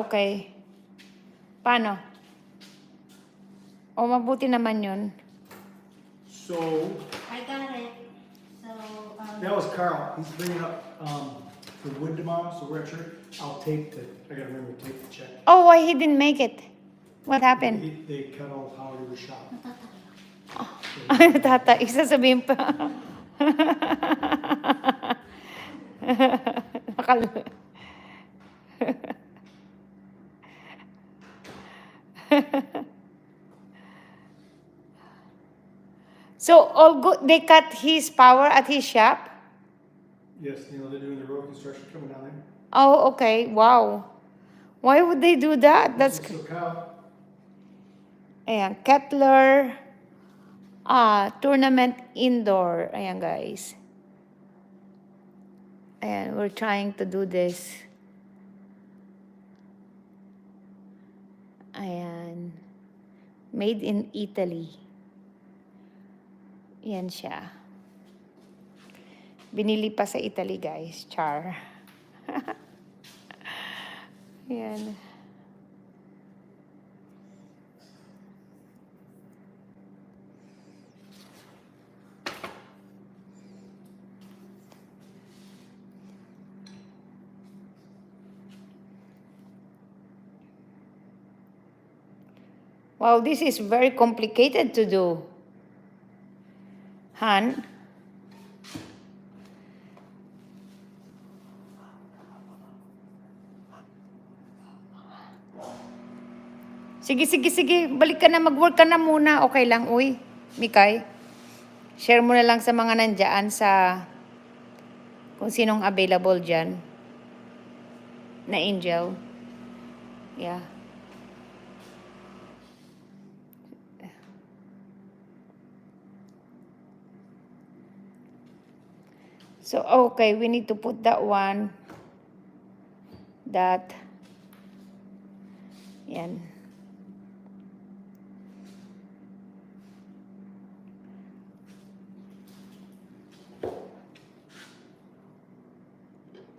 Okay. Paano? O, mabuti naman yun. So, I got it. So, that was Carl. He's bringing up the wood tomorrow, so we're at church. I'll tape the, I gotta remember to tape the check. Oh, why he didn't make it? What happened? They cut off how he was shot. Tata, isasabihin pa. Nakal- So, all good. They cut his power at his shop? Yes, you know, they're doing the road construction coming down there. Oh, okay. Wow. Why would they do that? That's... So Kyle, Ayan, Kettler tournament indoor. Ayan, guys. Ayan, we're trying to do this. Ayan. Made in Italy. Yan siya. Binili pa sa Italy, guys. Char. Ayan. Wow, this is very complicated to do. Han? Sige, sige, sige. Balik ka na, mag-work ka na muna. Okay lang, uy. Mikay. Share mo na lang sa mga nandyan sa kung sinong available dyan. Na angel. Yeah. So, okay, we need to put that one. That. Yan.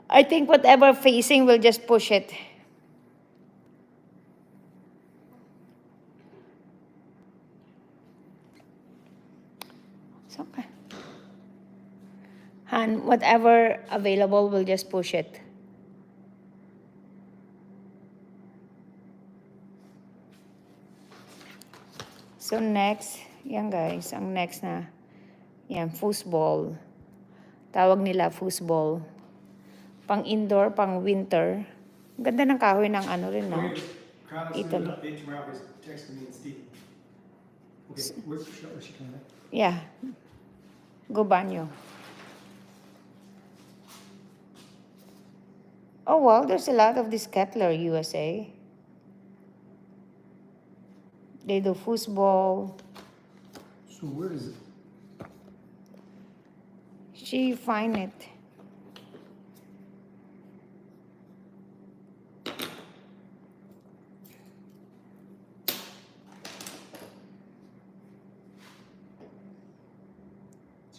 I think whatever facing, we'll just push it. It's okay. And whatever available, we'll just push it. So next, yan guys, ang next na, yan, foosball. Tawag nila foosball. Pang indoor, pang winter. Ganda ng kahoy ng ano rin, no? Carlos is doing an update tomorrow. He's texting me and Steve. Okay, where's she coming at? Yeah. Go banyo. Oh, wow, there's a lot of this Kettler USA. They do foosball. So where is it? She find it.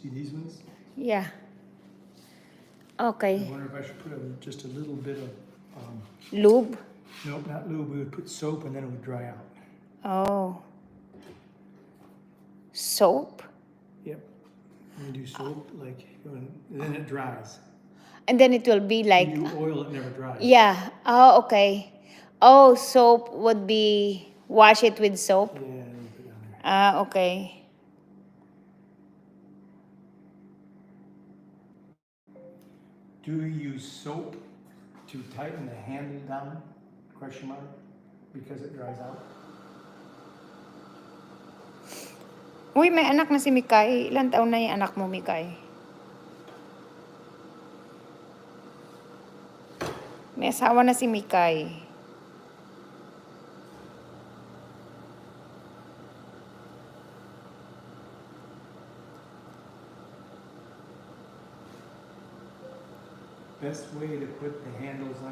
See these ones? Yeah. Okay. I wonder if I should put just a little bit of, Lube? nope, not lube. We would put soap and then it would dry out. Oh. Soap? Yep. When you do soap, like, and then it dries. And then it will be like... When you oil, it never dries. Yeah. Oh, okay. Oh, soap would be... Wash it with soap? Yeah, and you put it on there. Ah, okay. Do you use soap to tighten the handle down? Question mark. Because it dries out. Uy, may anak na si Mikay. Ilan taon na yung anak mo, Mikay? May asawa na si Mikay. Best way to put the handles on